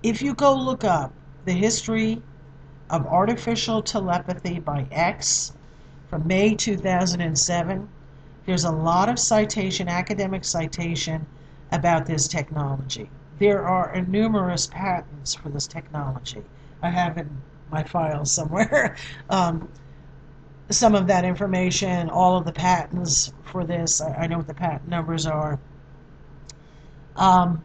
If you go look up the history of artificial telepathy by X from May 2007, there's a lot of citation, academic citation, about this technology. There are numerous patents for this technology. I have in my files somewhere some of that information, all of the patents for this. I know what the patent numbers are. Trying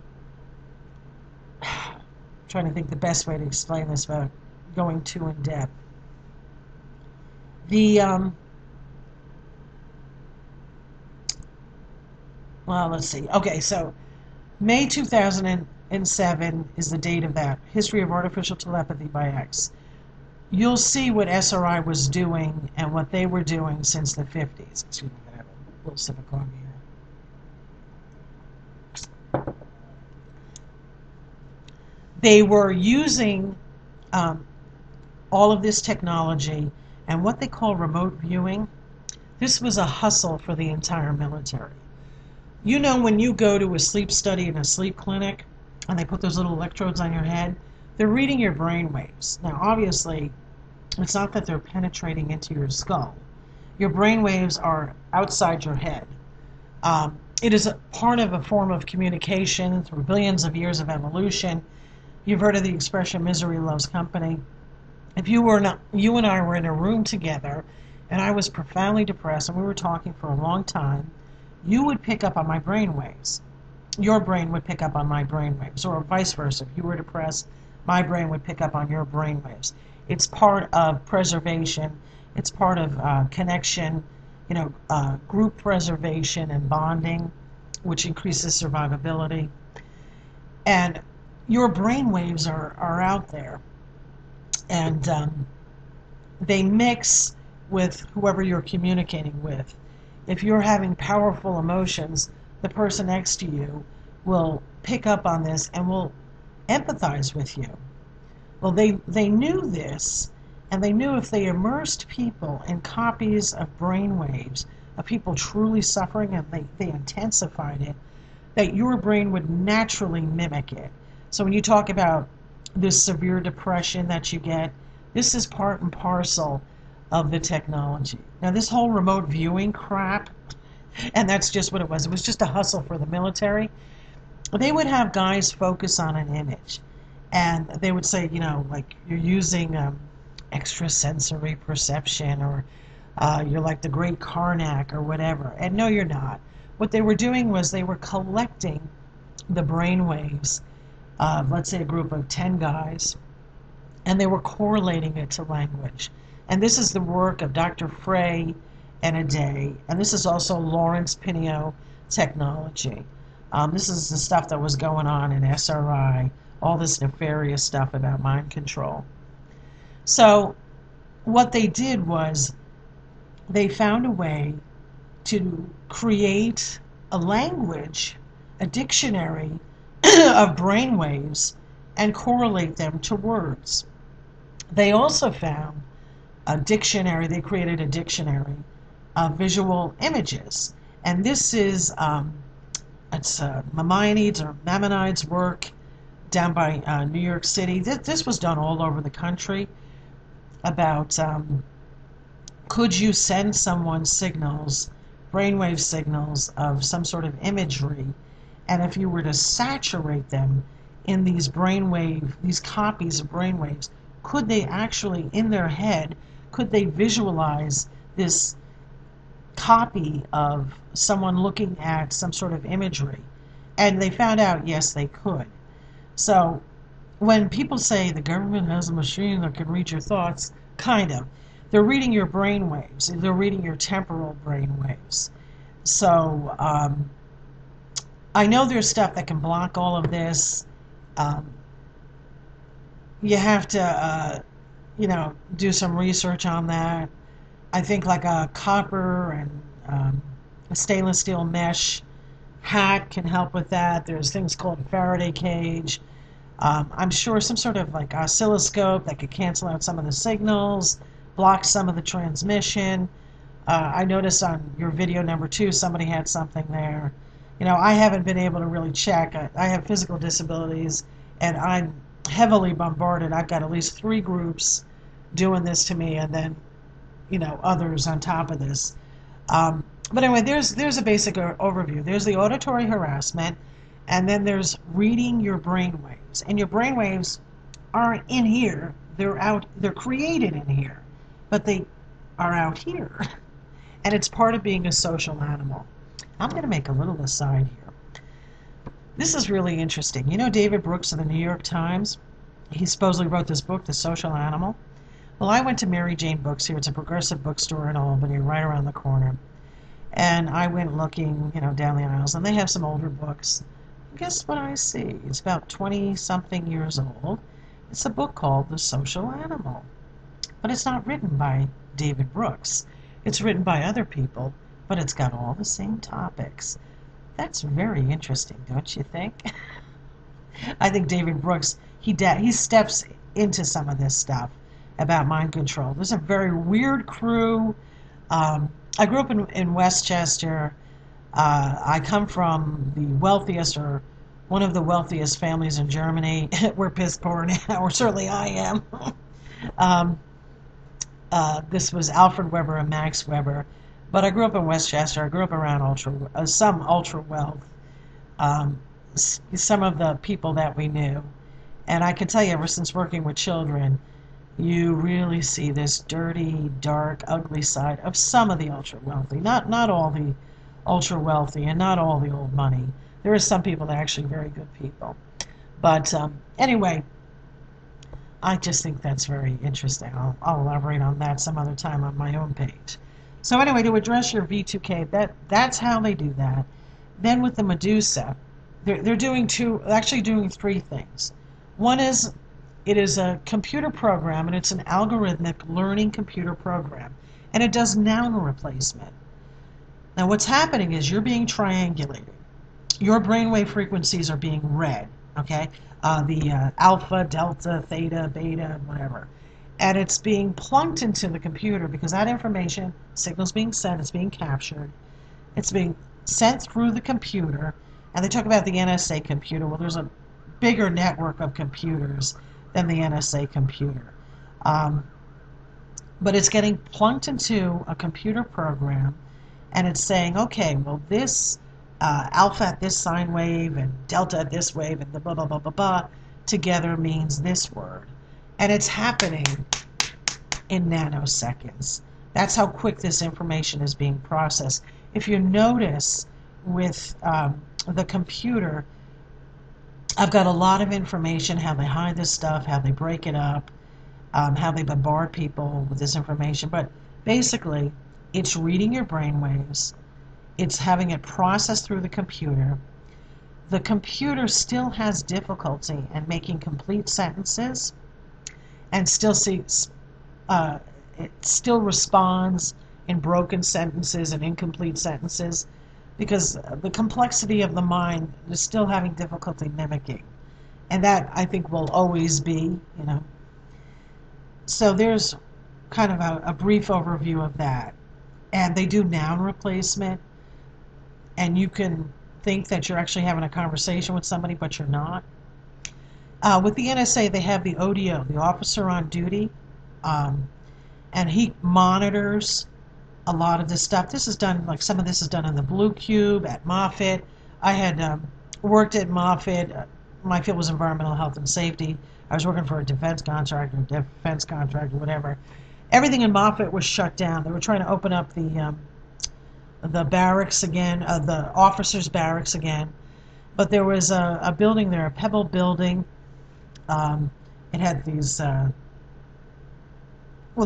to think the best way to explain this without going too in depth. Well, let's see. Okay, so May 2007 is the date of that. History of Artificial Telepathy by X. You'll see what SRI was doing and what they were doing since the 50s. Excuse me, I have a little sip of coffee here. They were using all of this technology and what they call remote viewing. This was a hustle for the entire military. You know, when you go to a sleep study in a sleep clinic and they put those little electrodes on your head, they're reading your brain waves. Now, obviously, it's not that they're penetrating into your skull. Your brain waves are outside your head. It is a part of a form of communication through billions of years of evolution. You've heard of the expression misery loves company. If you and I were in a room together and I was profoundly depressed and we were talking for a long time, you would pick up on my brain waves. Your brain would pick up on my brain waves, or vice versa. If you were depressed, my brain would pick up on your brain waves. It's part of preservation. It's part of connection, group preservation and bonding, which increases survivability. And your brain waves are out there, and they mix with whoever you're communicating with. If you're having powerful emotions, the person next to you will pick up on this and will empathize with you. Well, they knew this, and they knew if they immersed people in copies of brain waves of people truly suffering, and they intensified it, that your brain would naturally mimic it. So when you talk about this severe depression that you get, this is part and parcel of the technology. Now, this whole remote viewing crap, and that's just what it was. It was just a hustle for the military. They would have guys focus on an image, and they would say, like you're using extrasensory perception, or you're like the great Karnak or whatever. And no, you're not. What they were doing was they were collecting the brain waves of, let's say, a group of 10 guys, and they were correlating it to language. And this is the work of Dr. Frey and Aday, and this is also Lawrence Pinio technology. This is the stuff that was going on in SRI, all this nefarious stuff about mind control. So what they did was they found a way to create a language, a dictionary of brain waves, and correlate them to words. They also found a dictionary, they created a dictionary of visual images. And this is, it's Maimonides or Maimonides' work down by New York City. This was done all over the country about could you send someone signals, brainwave signals of some sort of imagery, and if you were to saturate them in these copies of brainwaves, could they actually, in their head, could they visualize this copy of someone looking at some sort of imagery? And they found out, yes, they could. So when people say the government has a machine that can read your thoughts, kind of. They're reading your brain waves. They're reading your temporal brain waves. So I know there's stuff that can block all of this. You have to, do some research on that. I think like a copper and a stainless steel mesh hat can help with that. There's things called Faraday cage. I'm sure some sort of like oscilloscope that could cancel out some of the signals, block some of the transmission. I noticed on your video number 2, somebody had something there. I haven't been able to really check. I have physical disabilities, and I'm heavily bombarded. I've got at least 3 groups doing this to me, and then, others on top of this. But anyway, there's a basic overview. There's the auditory harassment, and then there's reading your brain waves. And your brain waves aren't in here. They're created in here, but they are out here. And it's part of being a social animal. I'm going to make a little aside here. This is really interesting. You know David Brooks of the New York Times? He supposedly wrote this book, The Social Animal. Well, I went to Mary Jane Books here. It's a progressive bookstore in Albany, right around the corner. And I went looking, down the aisles, and they have some older books. Guess what I see? It's about 20-something years old. It's a book called The Social Animal. But it's not written by David Brooks. It's written by other people, but it's got all the same topics. That's very interesting, don't you think? I think David Brooks, he steps into some of this stuff about mind control. There's a very weird crew. I grew up in Westchester. I come from the wealthiest, or one of the wealthiest families in Germany. We're piss poor now, or certainly I am. This was Alfred Weber and Max Weber. But I grew up in Westchester. I grew up around some ultra wealth, some of the people that we knew. And I can tell you, ever since working with children, you really see this dirty, dark, ugly side of some of the ultra wealthy. Not all the ultra wealthy, and not all the old money. There are some people that are actually very good people. But anyway, I just think that's very interesting. I'll elaborate on that some other time on my own page. So anyway, to address your V2K, that's how they do that. Then with the Medusa, they're doing 3 things. One is, it is a computer program, and it's an algorithmic learning computer program, and it does noun replacement. Now what's happening is you're being triangulated. Your brainwave frequencies are being read, okay? The alpha, delta, theta, beta, whatever. And it's being plunked into the computer because that information, signal's being sent, it's being captured. It's being sent through the computer. And they talk about the NSA computer. Well, there's a bigger network of computers than the NSA computer. But it's getting plunked into a computer program, and it's saying, okay, well, this alpha at this sine wave and delta at this wave and the blah, blah, blah, blah, blah, together means this word. And it's happening in nanoseconds. That's how quick this information is being processed. If you notice with the computer, I've got a lot of information, how they hide this stuff, how they break it up, how they bombard people with this information. But basically, it's reading your brain waves. It's having it processed through the computer. The computer still has difficulty in making complete sentences, and it still responds in broken sentences and incomplete sentences, because the complexity of the mind is still having difficulty mimicking. And that, I think, will always be, So there's kind of a brief overview of that. And they do noun replacement, and you can think that you're actually having a conversation with somebody, but you're not. With the NSA, they have the ODO, the officer on duty, and he monitors a lot of this stuff. This is done, like some of this is done in the Blue Cube, at Moffitt. I had worked at Moffitt. My field was environmental health and safety. I was working for a defense contractor, whatever. Everything in Moffitt was shut down. They were trying to open up the barracks again, the officers' barracks again. But there was a building there, a pebble building. It had these, the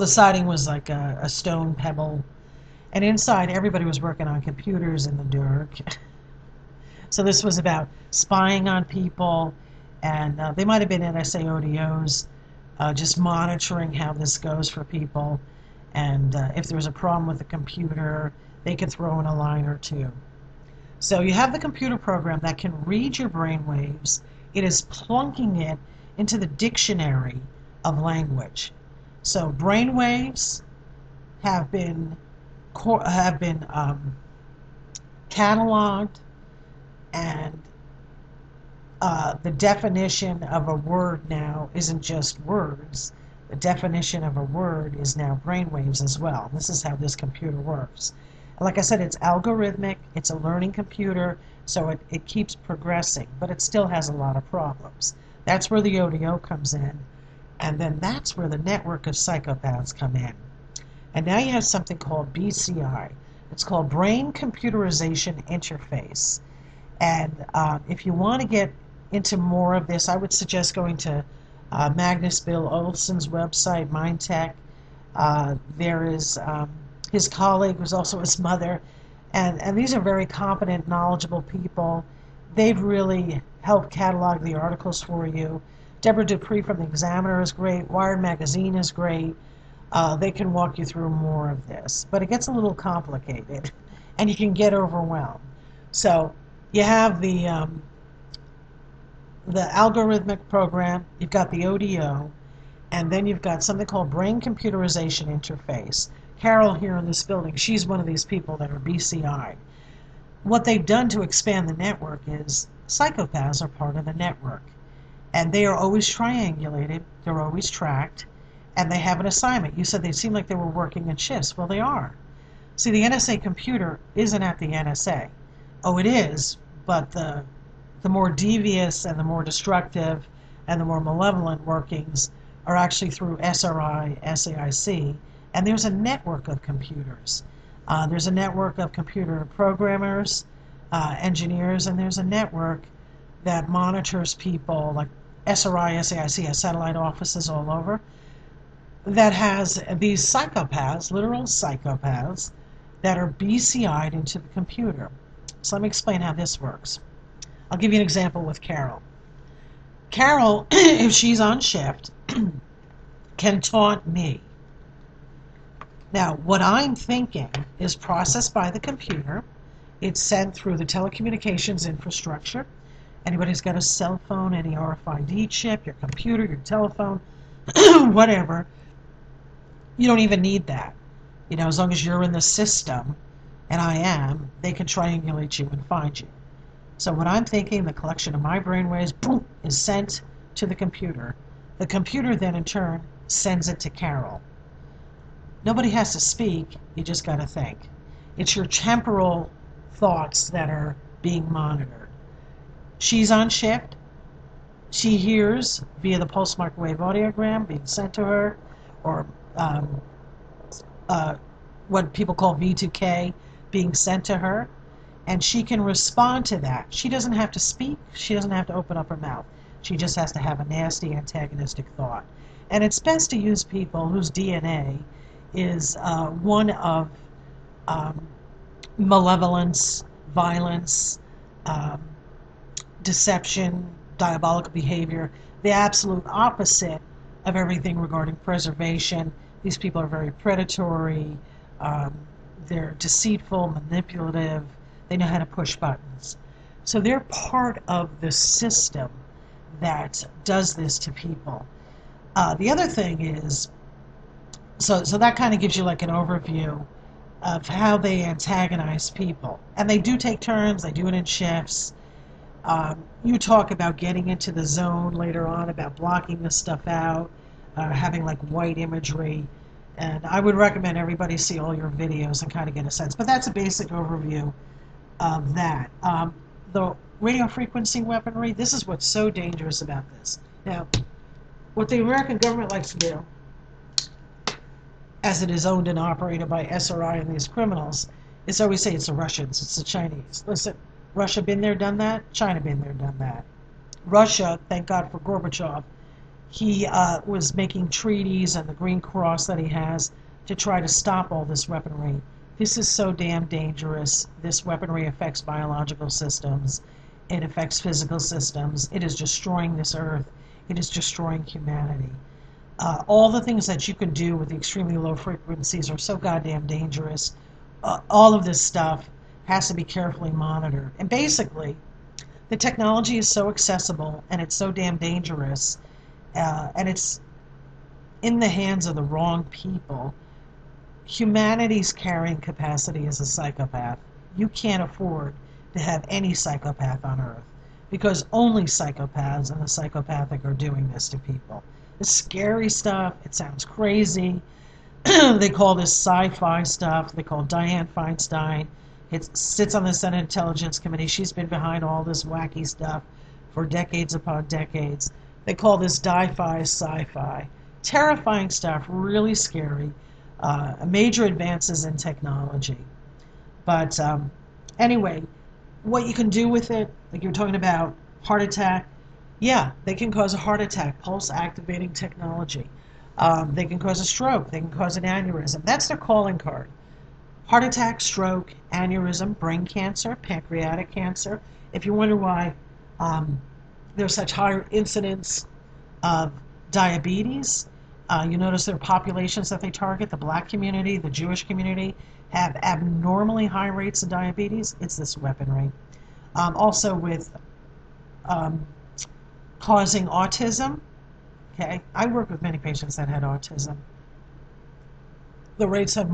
siding was like a stone pebble. And inside, everybody was working on computers in the dark. So this was about spying on people, and they might have been NSA ODOs, just monitoring how this goes for people. And if there was a problem with the computer, they could throw in a line or two. So you have the computer program that can read your brain waves. It is plunking it into the dictionary of language. So brain waves have been cataloged and The definition of a word now isn't just words. The definition of a word is now brainwaves as well. This is how this computer works. Like I said, it's algorithmic, it's a learning computer, so it keeps progressing, but it still has a lot of problems. That's where the ODO comes in, and then that's where the network of psychopaths come in. And now you have something called BCI. It's called Brain Computerization Interface. And if you want to get into more of this, I would suggest going to Magnus Bill Olson's website, MindTech. There is his colleague, who's also his mother, and these are very competent, knowledgeable people. They've really helped catalog the articles for you. Deborah Dupree from the Examiner is great. Wired Magazine is great. They can walk you through more of this, but it gets a little complicated, and you can get overwhelmed. So you have the algorithmic program, you've got the ODO, and then you've got something called Brain Computerization Interface. Carol here in this building, she's one of these people that are BCI. What they've done to expand the network is psychopaths are part of the network, and they are always triangulated, they're always tracked, and they have an assignment. You said they seem like they were working in shifts. Well, they are. See, the NSA computer isn't at the NSA. Oh, it is, but the more devious and the more destructive and the more malevolent workings are actually through SRI, SAIC, and there's a network of computers. There's a network of computer programmers, engineers, and there's a network that monitors people, like SRI, SAIC has satellite offices all over, that has these psychopaths, literal psychopaths, that are BCI'd into the computer. So let me explain how this works. I'll give you an example with Carol. Carol, if she's on shift, can taunt me. Now, what I'm thinking is processed by the computer. It's sent through the telecommunications infrastructure. Anybody who's got a cell phone, any RFID chip, your computer, your telephone, whatever, you don't even need that. You know, as long as you're in the system, and I am, they can triangulate you and find you. So what I'm thinking, the collection of my brainwaves, boom, is sent to the computer. The computer then, in turn, sends it to Carol. Nobody has to speak, you just got to think. It's your temporal thoughts that are being monitored. She's on shift. She hears via the pulse microwave audiogram being sent to her, or what people call V2K being sent to her, and she can respond to that. She doesn't have to speak. She doesn't have to open up her mouth. She just has to have a nasty antagonistic thought. And it's best to use people whose DNA is one of malevolence, violence, deception, diabolical behavior, the absolute opposite of everything regarding preservation. These people are very predatory, they're deceitful, manipulative, they know how to push buttons. So they're part of the system that does this to people. The other thing is, so that kind of gives you like an overview of how they antagonize people. And they do take turns, they do it in shifts. You talk about getting into the zone later on, about blocking this stuff out, having like white imagery. And I would recommend everybody see all your videos and kind of get a sense. But that's a basic overview of that. The radio frequency weaponry, this is what's so dangerous about this. Now, what the American government likes to do, as it is owned and operated by SRI and these criminals, is always say it's the Russians, it's the Chinese. Listen, Russia been there, done that. China been there, done that. Russia, thank God for Gorbachev, he was making treaties and the Green Cross that he has to try to stop all this weaponry. This is so damn dangerous. This weaponry affects biological systems. It affects physical systems. It is destroying this earth. It is destroying humanity. All the things that you can do with the extremely low frequencies are so goddamn dangerous. All of this stuff has to be carefully monitored. And basically, the technology is so accessible and it's so damn dangerous, and it's in the hands of the wrong people. Humanity's carrying capacity is a psychopath. You can't afford to have any psychopath on Earth. because only psychopaths and the psychopathic are doing this to people. It's scary stuff. It sounds crazy. They call this sci-fi stuff. They call Dianne Feinstein. It sits on the Senate Intelligence Committee. She's been behind all this wacky stuff for decades upon decades. They call this di-fi sci-fi. Terrifying stuff, really scary. Major advances in technology. But anyway, what you can do with it, like you're talking about heart attack, yeah, they can cause a heart attack, pulse activating technology. They can cause a stroke. They can cause an aneurysm. That's their calling card. Heart attack, stroke, aneurysm, brain cancer, pancreatic cancer. If you wonder why there's such high incidence of diabetes, you notice their populations that they target, the black community, the Jewish community, have abnormally high rates of diabetes. It's this weaponry. Also with causing autism. Okay, I work with many patients that had autism. The rates have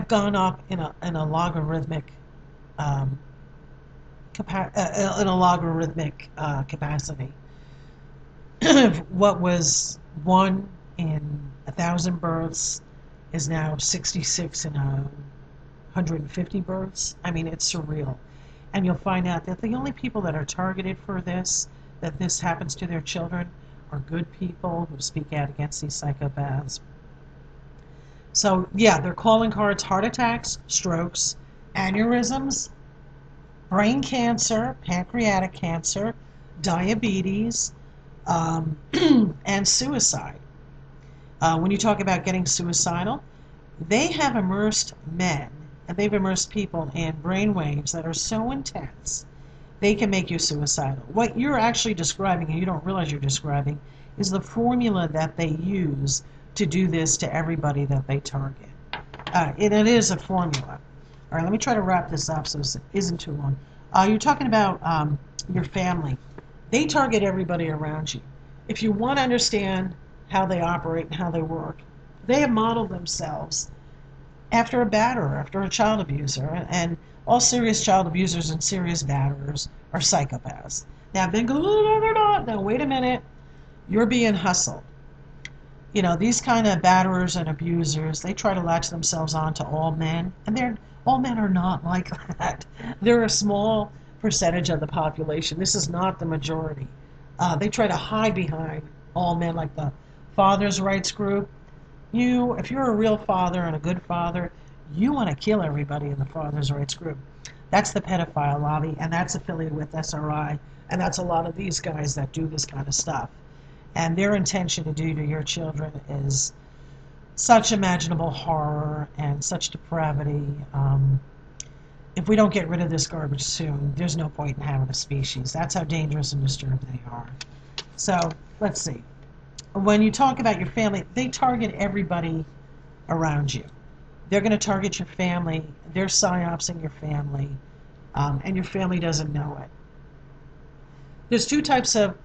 gone up in a logarithmic capacity. What was 1 in 1,000 births is now 66 in 150 births. I mean, it's surreal. And you'll find out that the only people that are targeted for this, that this happens to their children, are good people who speak out against these psychopaths. So yeah, their calling cards: heart attacks, strokes, aneurysms, brain cancer, pancreatic cancer, diabetes, and suicide. When you talk about getting suicidal, they have immersed men, and they've immersed people in brain waves that are so intense they can make you suicidal. What you're actually describing, and you don't realize you're describing, is the formula that they use to do this to everybody that they target. And it is a formula. All right, let me try to wrap this up so it isn't too long. You're talking about your family. They target everybody around you. If you want to understand how they operate and how they work, they have modeled themselves after a batterer, after a child abuser, and all serious child abusers and serious batterers are psychopaths. Now, then go, no, they're not. Now, wait a minute. You're being hustled. You know, these kind of batterers and abusers, they try to latch themselves on to all men, and all men are not like that. They're a small percentage of the population. This is not the majority. They try to hide behind all men, like the Father's Rights group. If you're a real father and a good father, you want to kill everybody in the Father's Rights group. That's the pedophile lobby, and that's affiliated with SRI, and that's a lot of these guys that do this kind of stuff. And their intention to do to your children is such imaginable horror and such depravity. If we don't get rid of this garbage soon, there's no point in having a species. That's how dangerous and disturbed they are. So, let's see. When you talk about your family, they target everybody around you. They're going to target your family. They're psyopsing your family, and your family doesn't know it. There's two types of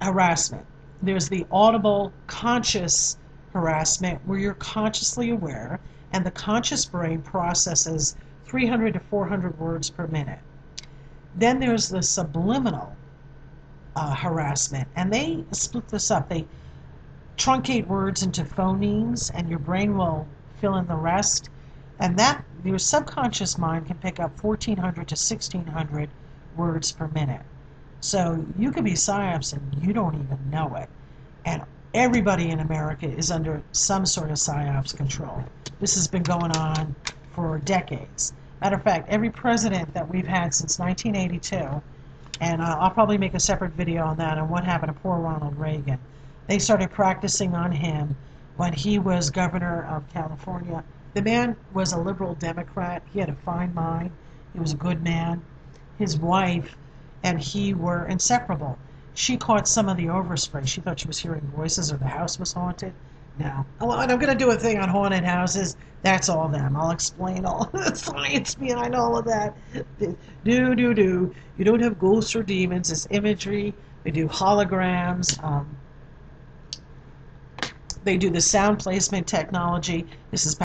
harassment. There's the audible, conscious harassment, where you're consciously aware, and the conscious brain processes 300 to 400 words per minute. Then there's the subliminal harassment, and they split this up. They truncate words into phonemes, and your brain will fill in the rest, and that your subconscious mind can pick up 1,400 to 1,600 words per minute. So you could be psyopsing, you don't even know it. And everybody in America is under some sort of psyops control. This has been going on for decades. Matter of fact, every president that we've had since 1982, and I'll probably make a separate video on that, on what happened to poor Ronald Reagan. They started practicing on him when he was governor of California. The man was a liberal Democrat. He had a fine mind. He was a good man. His wife and he were inseparable. She caught some of the overspray. She thought she was hearing voices or the house was haunted. No. And I'm going to do a thing on haunted houses. That's all them. I'll explain all the science behind all of that. Do. You don't have ghosts or demons. It's imagery. They do holograms. They do the sound placement technology. This is